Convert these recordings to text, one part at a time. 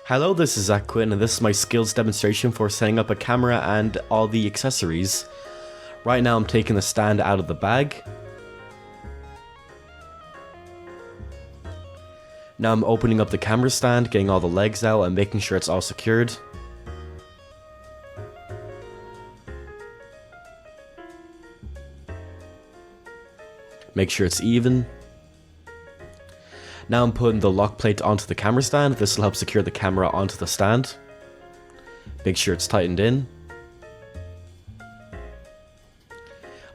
Hello, this is Quinn, and this is my skills demonstration for setting up a camera and all the accessories. Right now I'm taking the stand out of the bag. Now I'm opening up the camera stand, getting all the legs out and making sure it's all secured. Make sure it's even. Now I'm putting the lock plate onto the camera stand. This will help secure the camera onto the stand. Make sure it's tightened in.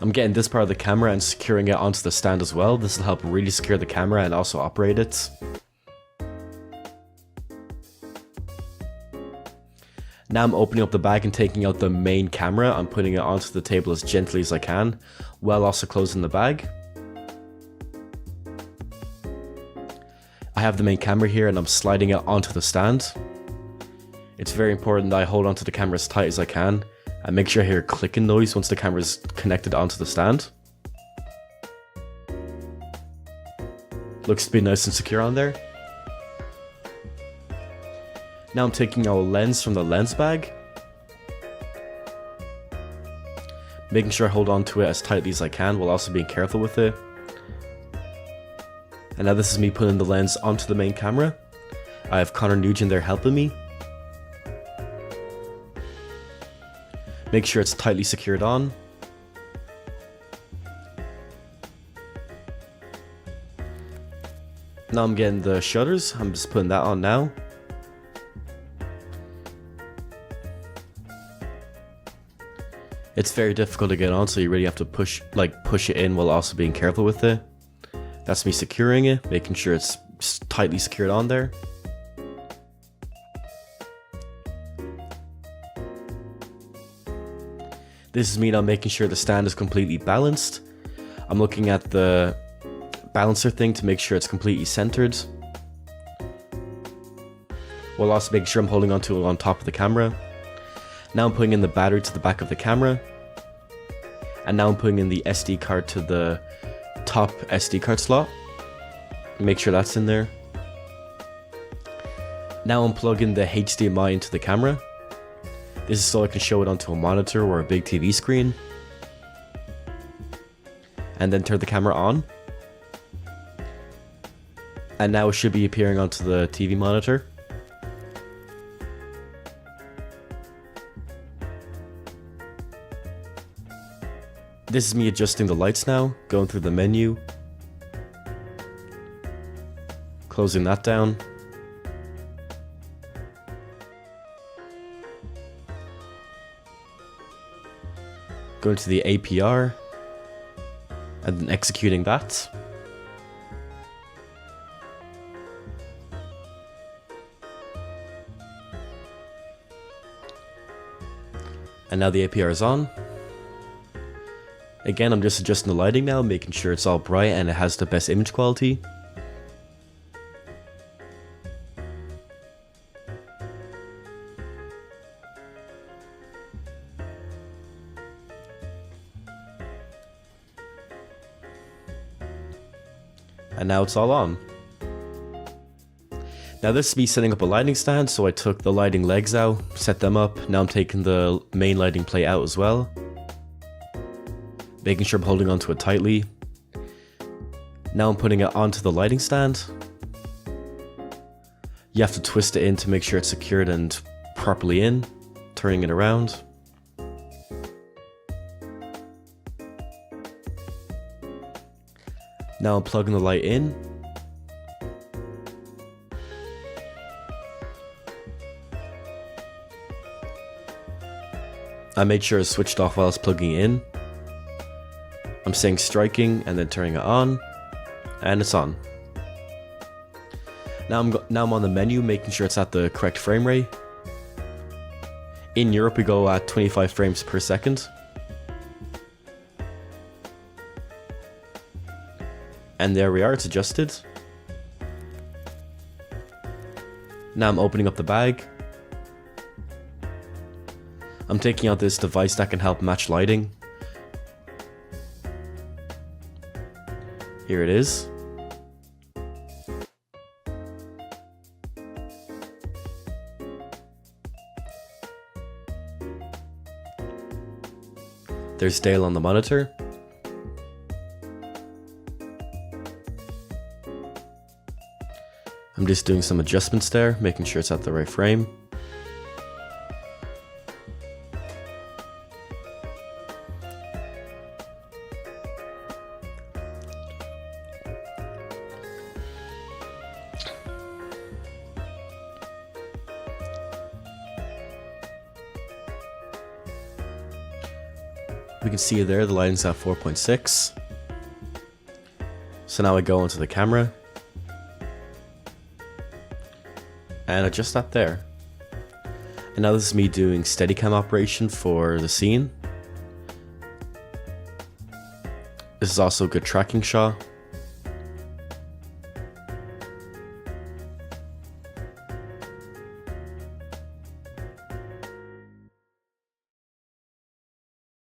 I'm getting this part of the camera and securing it onto the stand as well. This will help really secure the camera and also operate it. Now I'm opening up the bag and taking out the main camera. I'm putting it onto the table as gently as I can, while also closing the bag. I have the main camera here and I'm sliding it onto the stand. It's very important that I hold onto the camera as tight as I can and make sure I hear a clicking noise once the camera is connected onto the stand. Looks to be nice and secure on there. Now I'm taking out a lens from the lens bag. Making sure I hold on to it as tightly as I can while also being careful with it. And now this is me putting the lens onto the main camera. I have Connor Nugent there helping me. Make sure it's tightly secured on. Now I'm getting the shutters. I'm just putting that on now. It's very difficult to get on, so you really have to push it in while also being careful with it. That's me securing it, making sure it's tightly secured on there. This is me now making sure the stand is completely balanced. I'm looking at the balancer thing to make sure it's completely centered, while also making sure I'm holding onto it on top of the camera. Now I'm putting in the battery to the back of the camera. And now I'm putting in the SD card to the top SD card slot. Make sure that's in there. Now I'm plugging the HDMI into the camera. This is so I can show it onto a monitor or a big TV screen. And then turn the camera on. And now it should be appearing onto the TV monitor. This is me adjusting the lights now, going through the menu, closing that down, going to the APR, and then executing that. And now the APR is on. Again, I'm just adjusting the lighting now, making sure it's all bright and it has the best image quality. And now it's all on. Now this is me setting up a lighting stand, so I took the lighting legs out, set them up. Now I'm taking the main lighting plate out as well. Making sure I'm holding onto it tightly. Now I'm putting it onto the lighting stand. You have to twist it in to make sure it's secured and properly in, turning it around. Now I'm plugging the light in. I made sure it's switched off while I was plugging it in. I'm saying striking and then turning it on, and it's on. Now I'm on the menu, making sure it's at the correct frame rate. In Europe we go at 25 frames per second. And there we are, it's adjusted. Now I'm opening up the bag. I'm taking out this device that can help match lighting. Here it is. There's Dale on the monitor. I'm just doing some adjustments there, making sure it's at the right frame. We can see there the lighting's at 4.6. So now I go into the camera and adjust that there. And now this is me doing Steadicam operation for the scene. This is also a good tracking shot.